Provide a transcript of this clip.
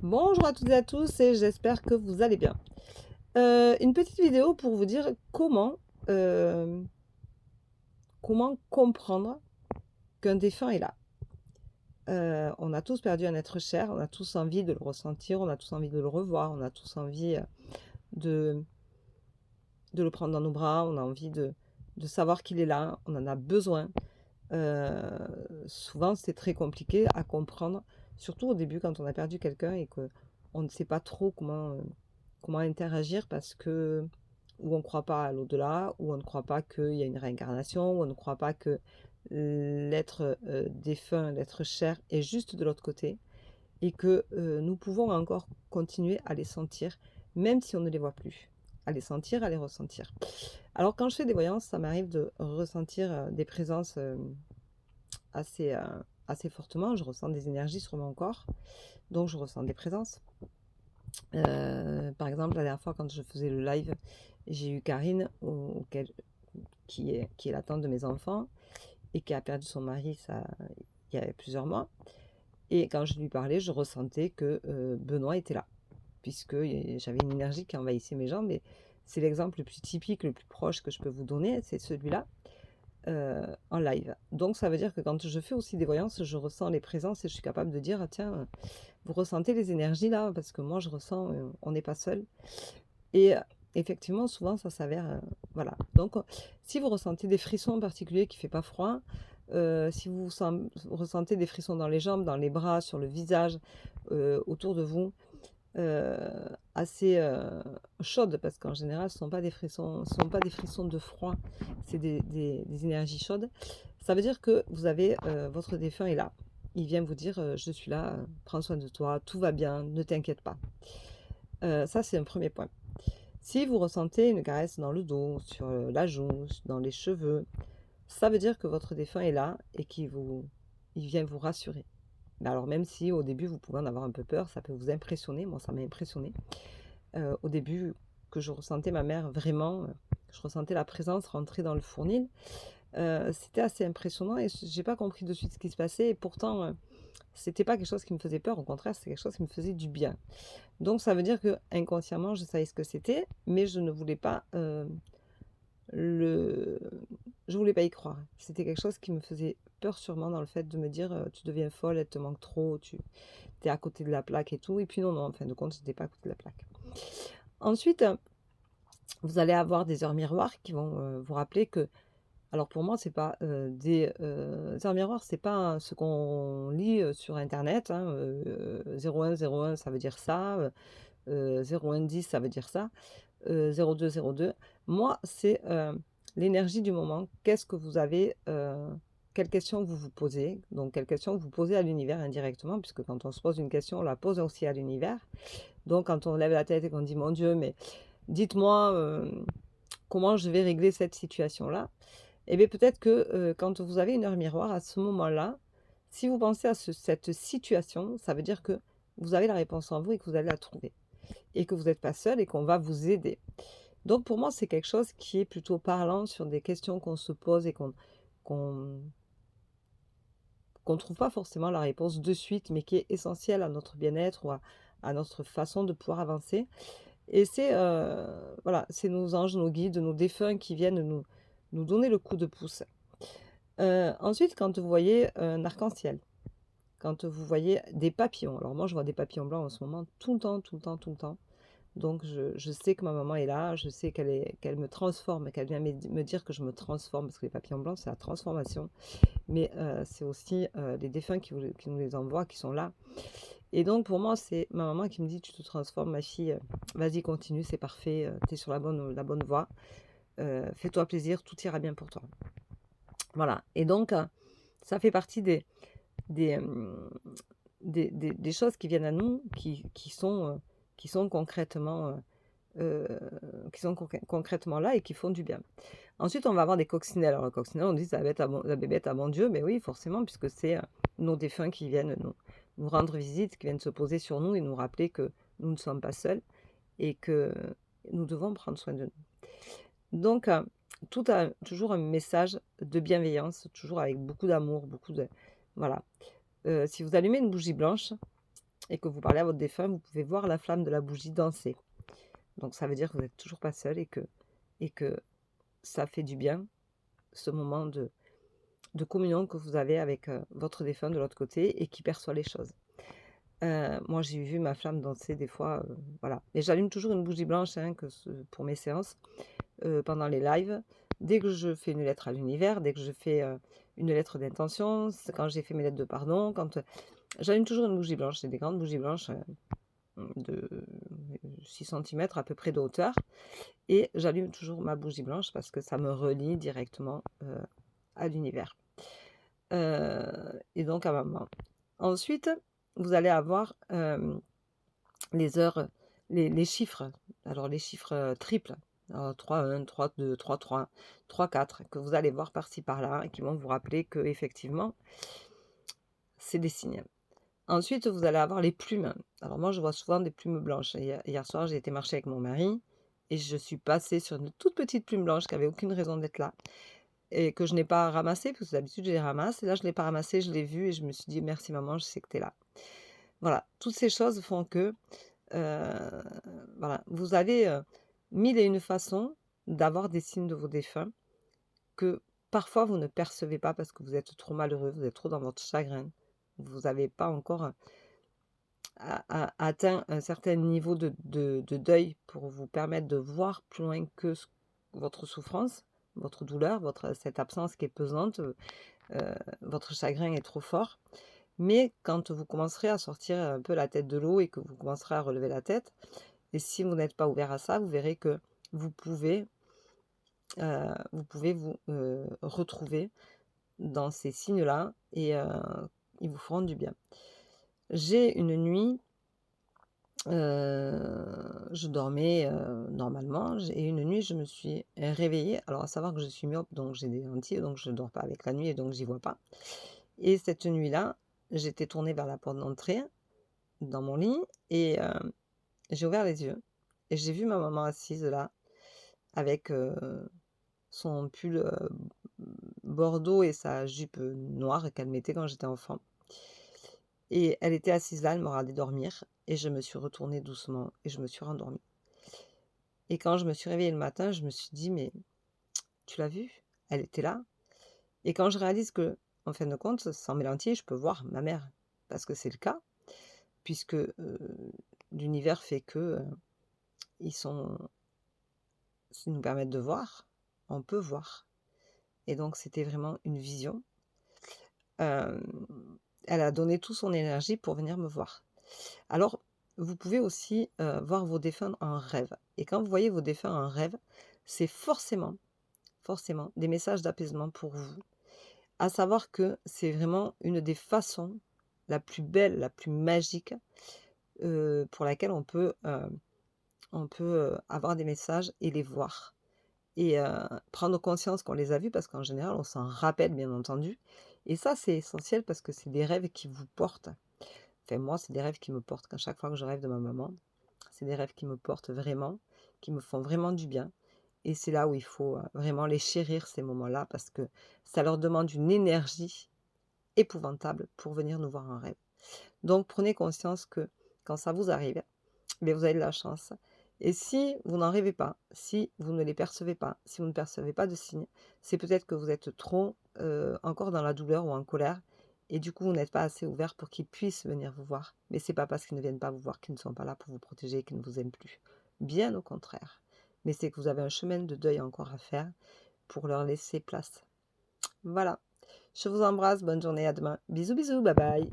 Bonjour à toutes et à tous et j'espère que vous allez bien. Une petite vidéo pour vous dire hem, comment comprendre qu'un défunt est là. On a tous perdu un être cher, on a tous envie de le ressentir, on a tous envie de le revoir, on a tous envie, de de le prendre dans nos bras, on a envie de savoir qu'il est là, on en a besoin. Souvent c'est très compliqué à comprendre, surtout au début quand on a perdu quelqu'un et qu'on ne sait pas trop comment interagir parce que ou on ne croit pas à l'au-delà, ou on ne croit pas qu'il y a une réincarnation, ou on ne croit pas que l'être, défunt, l'être cher est juste de l'autre côté et que, nous pouvons encore continuer à les sentir, même si on ne les voit plus. À les sentir, à les ressentir. Alors quand je fais des voyances, ça m'arrive de ressentir, des présences, assez, assez fortement. Je ressens des énergies sur mon corps, donc je ressens des présences. Par exemple, la dernière fois quand je faisais le live, j'ai eu Karine qui est la tante de mes enfants et qui a perdu son mari il y a plusieurs mois, et quand je lui parlais, je ressentais que, Benoît était là, puisque j'avais une énergie qui envahissait mes jambes, et c'est l'exemple le plus typique, le plus proche que je peux vous donner, c'est celui-là, en live. Donc ça veut dire que quand je fais aussi des voyances, je ressens les présences et je suis capable de dire: «Ah tiens, vous ressentez les énergies là? Parce que moi je ressens, on n'est pas seul». Et effectivement, souvent, ça s'avère, voilà. Donc, si vous ressentez des frissons en particulier qui fait pas froid, si vous ressentez des frissons dans les jambes, dans les bras, sur le visage, autour de vous, heu, assez, chaudes, parce qu'en général, ce sont pas des frissons de froid, c'est des énergies chaudes. Ça veut dire que vous avez, votre défunt est là. Il vient vous dire, «Je suis là, prends soin de toi, tout va bien, ne t'inquiète pas». Ça, c'est un premier point. Si vous ressentez une caresse dans le dos, sur, la joue, dans les cheveux, ça veut dire que votre défunt est là et il vient vous rassurer. Mais alors même si au début vous pouvez en avoir un peu peur, ça peut vous impressionner, moi ça m'a impressionné. Au début que je ressentais ma mère vraiment, je ressentais la présence rentrer dans le fournil, c'était assez impressionnant et j'ai pas compris de suite ce qui se passait, et pourtant, c'était pas quelque chose qui me faisait peur, au contraire, c'est quelque chose qui me faisait du bien. Donc ça veut dire que inconsciemment, je savais ce que c'était, mais je ne voulais pas, le je voulais pas y croire. C'était quelque chose qui me faisait peur, sûrement dans le fait de me dire, «Tu deviens folle, elle te manque trop, tu es à côté de la plaque et tout», et puis non, non, en fin de compte, j'étais pas à côté de la plaque. Ensuite, vous allez avoir des heures miroirs qui vont, vous rappeler que, alors pour moi, c'est pas, heures miroirs, c'est pas ce qu'on lit, sur internet, hein, 01 ça veut dire ça, 0,10 ça veut dire ça, 02 02. Moi, c'est, l'énergie du moment. Qu'est-ce que vous avez, quelles questions vous vous posez? Donc quelles questions vous posez à l'univers indirectement, puisque quand on se pose une question, on la pose aussi à l'univers. Donc quand on lève la tête et qu'on dit: «Mon Dieu, mais dites-moi, comment je vais régler cette situation-là?» Et bien peut-être que, quand vous avez une heure miroir, à ce moment-là, si vous pensez à cette situation, ça veut dire que vous avez la réponse en vous et que vous allez la trouver, et que vous n'êtes pas seul et qu'on va vous aider. Donc pour moi, c'est quelque chose qui est plutôt parlant sur des questions qu'on se pose et qu'on qu'on trouve pas forcément la réponse de suite, mais qui est essentielle à notre bien-être ou à notre façon de pouvoir avancer. Et c'est, voilà, c'est nos anges, nos guides, nos défunts qui viennent nous donner le coup de pouce. Ensuite, quand vous voyez un arc-en-ciel, quand vous voyez des papillons, alors moi je vois des papillons blancs en ce moment tout le temps, tout le temps, tout le temps. Donc je sais que ma maman est là, je sais qu'elle me transforme, qu'elle vient me dire que je me transforme, parce que les papillons blancs, c'est la transformation. Mais c'est aussi, les défunts qui nous les envoient, qui sont là. Et donc pour moi, c'est ma maman qui me dit: «Tu te transformes ma fille, vas-y continue, c'est parfait, tu es sur la bonne voie, fais-toi plaisir, tout ira bien pour toi». Voilà, et donc ça fait partie des, des choses qui viennent à nous, qui sont concrètement, concrètement là et qui font du bien. Ensuite, on va avoir des coccinelles. Alors, la coccinelle, on dit: «La bébête à bon Dieu», mais oui, forcément, puisque c'est, nos défunts qui viennent nous rendre visite, qui viennent se poser sur nous et nous rappeler que nous ne sommes pas seuls et que nous devons prendre soin de nous. Donc, tout a toujours un message de bienveillance, toujours avec beaucoup d'amour, beaucoup de voilà. Si vous allumez une bougie blanche et que vous parlez à votre défunt, vous pouvez voir la flamme de la bougie danser. Donc ça veut dire que vous n'êtes toujours pas seul et que ça fait du bien, ce moment de communion que vous avez avec, votre défunt de l'autre côté et qui perçoit les choses. Moi, j'ai vu ma flamme danser des fois, voilà. Et j'allume toujours une bougie blanche, hein, pour mes séances, pendant les lives. Dès que je fais une lettre à l'univers, dès que je fais, une lettre d'intention, c'est quand j'ai fait mes lettres de pardon, quand, j'allume toujours une bougie blanche. C'est des grandes bougies blanches, de 6 centimètres à peu près de hauteur et j'allume toujours ma bougie blanche parce que ça me relie directement, à l'univers, et donc à maman. Ensuite, vous allez avoir, les heures, les chiffres. Alors les chiffres, triples, 3-1, 3-2, 3-3, 3-4 que vous allez voir par-ci par-là et qui vont vous rappeler que effectivement c'est des signes. Ensuite, vous allez avoir les plumes. Alors moi, je vois souvent des plumes blanches. Hier soir, j'ai été marcher avec mon mari et je suis passée sur une toute petite plume blanche qui avait aucune raison d'être là et que je n'ai pas ramassée parce que d'habitude, je les ramasse et là, je ne l'ai pas ramassée, je l'ai vue et je me suis dit: «Merci maman, je sais que tu es là». Voilà, toutes ces choses font que, heu, voilà, vous avez, 1000 et une façons d'avoir des signes de vos défunts que parfois vous ne percevez pas parce que vous êtes trop malheureux, vous êtes trop dans votre chagrin. Vous n'avez pas encore atteint un certain niveau de deuil pour vous permettre de voir plus loin que votre souffrance, votre douleur, cette absence qui est pesante, votre chagrin est trop fort. Mais quand vous commencerez à sortir un peu la tête de l'eau et que vous commencerez à relever la tête, et si vous n'êtes pas ouvert à ça, vous verrez que vous pouvez, vous retrouver dans ces signes-là et ils vous feront du bien. J'ai une nuit, je dormais, normalement et une nuit, je me suis réveillée. Alors à savoir que je suis myope, donc j'ai des lentilles, donc je ne dors pas avec la nuit et donc j'y vois pas. Et cette nuit-là, j'étais tournée vers la porte d'entrée, dans mon lit et j'ai ouvert les yeux et j'ai vu ma maman assise là, avec, son pull, bordeaux et sa jupe, noire qu'elle mettait quand j'étais enfant. Et elle était assise là, elle me regardait dormir et je me suis retournée doucement et je me suis rendormie. Et quand je me suis réveillée le matin, je me suis dit: «Mais tu l'as vue? Elle était là». Et quand je réalise que, en fin de compte, sans mes lentilles, je peux voir ma mère, parce que c'est le cas, puisque, l'univers fait que, ils sont s'ils nous permettent de voir, on peut voir. Et donc c'était vraiment une vision. Hem, Elle a donné toute son énergie pour venir me voir. Alors, vous pouvez aussi, voir vos défunts en rêve et quand vous voyez vos défunts en rêve, c'est forcément, forcément des messages d'apaisement pour vous. À savoir que c'est vraiment une des façons la plus belle, la plus magique, pour laquelle on peut, avoir des messages et les voir et prendre conscience qu'on les a vus parce qu'en général, on s'en rappelle bien entendu et ça, c'est essentiel parce que c'est des rêves qui vous portent. Enfin moi, c'est des rêves qui me portent. Qu'à chaque fois que je rêve de ma maman, c'est des rêves qui me portent vraiment, qui me font vraiment du bien et c'est là où il faut, vraiment les chérir ces moments-là parce que ça leur demande une énergie épouvantable pour venir nous voir en rêve. Donc prenez conscience que quand ça vous arrive, mais vous avez de la chance et si vous n'en rêvez pas, si vous ne les percevez pas, si vous ne percevez pas de signes, c'est peut-être que vous êtes trop, encore dans la douleur ou en colère et du coup, vous n'êtes pas assez ouvert pour qu'ils puissent venir vous voir. Mais c'est pas parce qu'ils ne viennent pas vous voir qu'ils ne sont pas là pour vous protéger, qu'ils ne vous aiment plus. Bien au contraire. Mais c'est que vous avez un chemin de deuil encore à faire pour leur laisser place. Voilà. Je vous embrasse, bonne journée, à demain. Bisous bisous, bye bye.